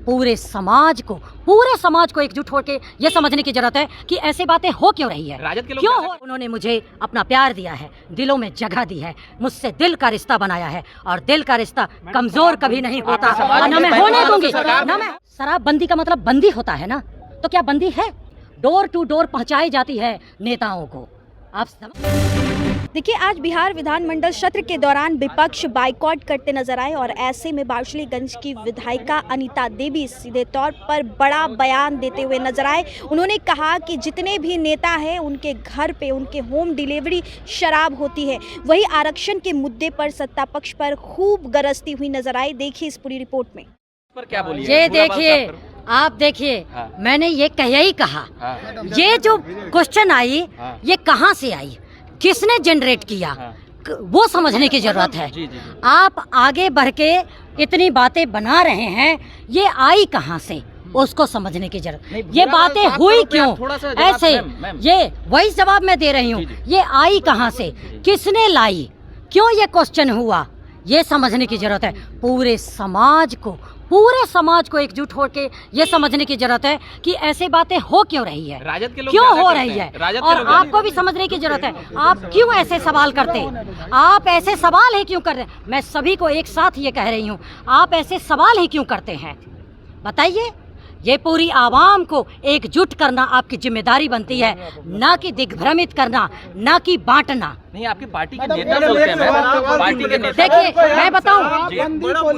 पूरे समाज को एकजुट होकर ये समझने की जरूरत है कि ऐसी बातें हो क्यों रही है, राजद के लोग क्यों हो। उन्होंने मुझे अपना प्यार दिया है, दिलों में जगह दी है, मुझसे दिल का रिश्ता बनाया है और दिल का रिश्ता कमजोर कभी नहीं होता और न मैं होने दूंगी। न मैं शराबबंदी का मतलब बंदी होता है ना, तो क्या बंदी है? डोर टू डोर पहुंचाई जाती है नेताओं को। आप देखिए, आज बिहार विधानमंडल सत्र के दौरान विपक्ष बाइकॉट करते नजर आए और ऐसे में वारिसलीगंज की विधायिका अनीता देवी सीधे तौर पर बड़ा बयान देते हुए नजर आए। उन्होंने कहा कि जितने भी नेता हैं उनके घर पे उनके होम डिलीवरी शराब होती है। वही आरक्षण के मुद्दे पर सत्ता पक्ष पर खूब गरजती हुई नजर आई। देखिए इस पूरी रिपोर्ट में। पर क्या बोलिए? ये देखिए, आप देखिए, मैंने ये यही कहा, ये जो क्वेश्चन आई ये कहाँ से आई, किसने जनरेट किया, वो समझने की जरूरत है। आप आगे बढ़ के इतनी बातें बना रहे हैं, ये आई कहाँ से, उसको समझने की जरूरत। ये बातें हुई क्यों ऐसे, ये वही जवाब मैं दे रही हूँ। ये आई कहाँ से, किसने लाई, क्यों ये क्वेश्चन हुआ, ये समझने की जरूरत है। पूरे समाज को एकजुट होकर ये समझने की जरूरत है कि ऐसी बातें हो क्यों रही है, राजद के लोग क्यों हो रही है, और आपको भी समझने की जरूरत है। आप क्यों ऐसे सवाल करते हैं, आप ऐसे सवाल ही क्यों कर रहे हैं? मैं सभी को एक साथ ये कह रही हूँ, आप ऐसे सवाल ही क्यों करते हैं, बताइए। ये पूरी आवाम को एकजुट करना आपकी जिम्मेदारी बनती है, ना कि दिग्भ्रमित करना, ना कि बांटना। नहीं, आपकी पार्टी के नेता बोलते हैं मैम, पार्टी के नेता। देखिए, मैं बताऊं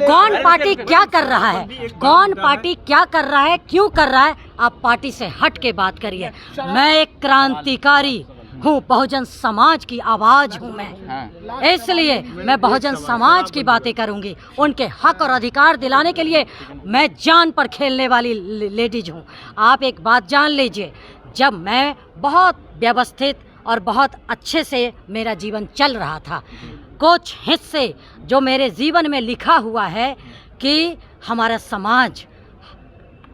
कौन पार्टी क्या कर रहा है, कौन पार्टी क्या कर रहा है, क्यों कर रहा है। आप पार्टी से हट के बात करिए। मैं एक क्रांतिकारी हूँ, बहुजन समाज की आवाज हूँ मैं, इसलिए मैं बहुजन समाज की बातें करूंगी। उनके हक और अधिकार दिलाने के लिए मैं जान पर खेलने वाली लेडीज हूँ। आप एक बात जान लीजिए, जब मैं बहुत व्यवस्थित और बहुत अच्छे से मेरा जीवन चल रहा था, कुछ हिस्से जो मेरे जीवन में लिखा हुआ है कि हमारा समाज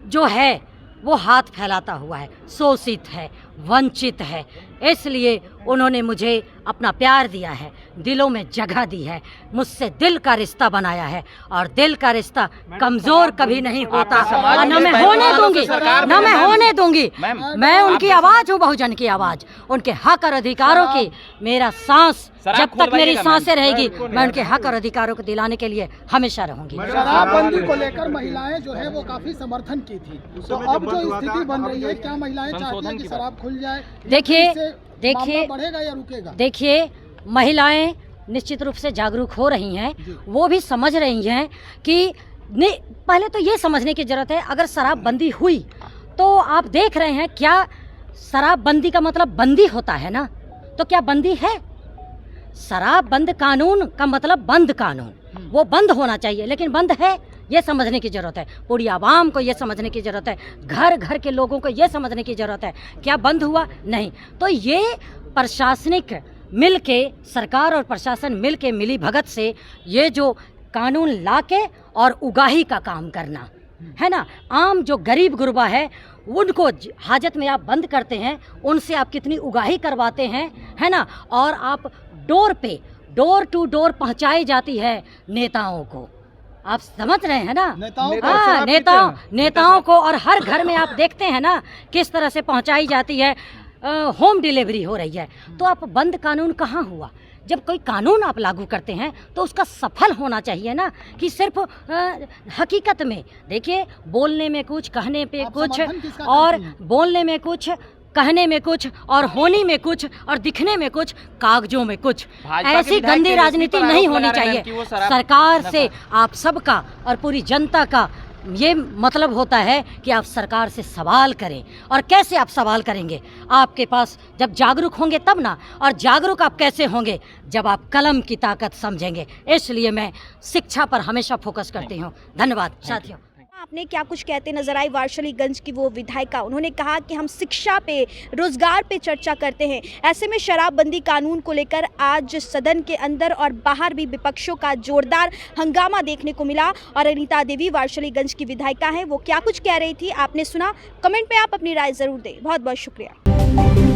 जो है वो हाथ फैलाता हुआ है, शोषित है, वंचित है, इसलिए उन्होंने मुझे अपना प्यार दिया है, दिलों में जगह दी है, मुझसे दिल का रिश्ता बनाया है और दिल का रिश्ता कमजोर कभी नहीं होता और न मैं होने दूंगी, मैं उनकी आवाज हूँ, बहुजन की आवाज, उनके हक और अधिकारों की। मेरा सांस जब तक मेरी सांसें रहेगी, मैं उनके हक और अधिकारों को दिलाने के लिए हमेशा रहूंगी। शराबबंदी को लेकर महिलाएं जो है वो काफी समर्थन की थी, तो अब जो स्थिति बन रही है, क्या महिलाएं चाहती हैं कि शराब खुल जाए? देखिए बढ़ेगा या रुकेगा? देखिए, महिलाएं निश्चित रूप से जागरूक हो रही हैं, वो भी समझ रही हैं कि पहले तो ये समझने की जरूरत है, अगर शराबबंदी हुई तो आप देख रहे हैं क्या शराबबंदी का मतलब बंदी होता है ना, तो क्या बंदी है? शराब बंद कानून का मतलब बंद कानून, वो बंद होना चाहिए, लेकिन बंद है, ये समझने की जरूरत है। पूरी आवाम को ये समझने की जरूरत है, घर घर के लोगों को ये समझने की जरूरत है। क्या बंद हुआ? नहीं। तो ये प्रशासनिक मिल के, सरकार और प्रशासन मिल के मिली भगत से ये जो कानून लाके और उगाही का काम करना है ना, आम जो गरीब गुरबा है उनको हाजत में आप बंद करते हैं, उनसे आप कितनी उगाही करवाते हैं, है ना, और आप डोर टू डोर पहुंचाई जाती है नेताओं को। आप समझ रहे हैं ना, नेताओं को, और हर घर में आप देखते हैं ना किस तरह से पहुंचाई जाती है, होम डिलीवरी हो रही है। तो आप बंद कानून कहाँ हुआ? जब कोई कानून आप लागू करते हैं तो उसका सफल होना चाहिए ना, कि सिर्फ हकीकत में। देखिए, बोलने में कुछ, कहने पे कुछ, और बोलने में कुछ, कहने में कुछ, और होने में कुछ, और दिखने में कुछ, कागजों में कुछ। ऐसी गंदी राजनीति नहीं होनी चाहिए। सरकार से आप सबका और पूरी जनता का ये मतलब होता है कि आप सरकार से सवाल करें। और कैसे आप सवाल करेंगे? आपके पास जब जागरूक होंगे तब ना, और जागरूक आप कैसे होंगे? जब आप कलम की ताकत समझेंगे। इसलिए मैं शिक्षा पर हमेशा फोकस करती हूँ। धन्यवाद साथियों। आपने क्या कुछ कहते नजर आई वारिसलीगंज की वो विधायिका। उन्होंने कहा कि हम शिक्षा पे, रोजगार पे चर्चा करते हैं। ऐसे में शराबबंदी कानून को लेकर आज सदन के अंदर और बाहर भी विपक्षों का जोरदार हंगामा देखने को मिला। और अनीता देवी वारिसलीगंज की विधायिका हैं, वो क्या कुछ कह रही थी आपने सुना। कमेंट पे आप अपनी राय जरूर दें। बहुत बहुत शुक्रिया।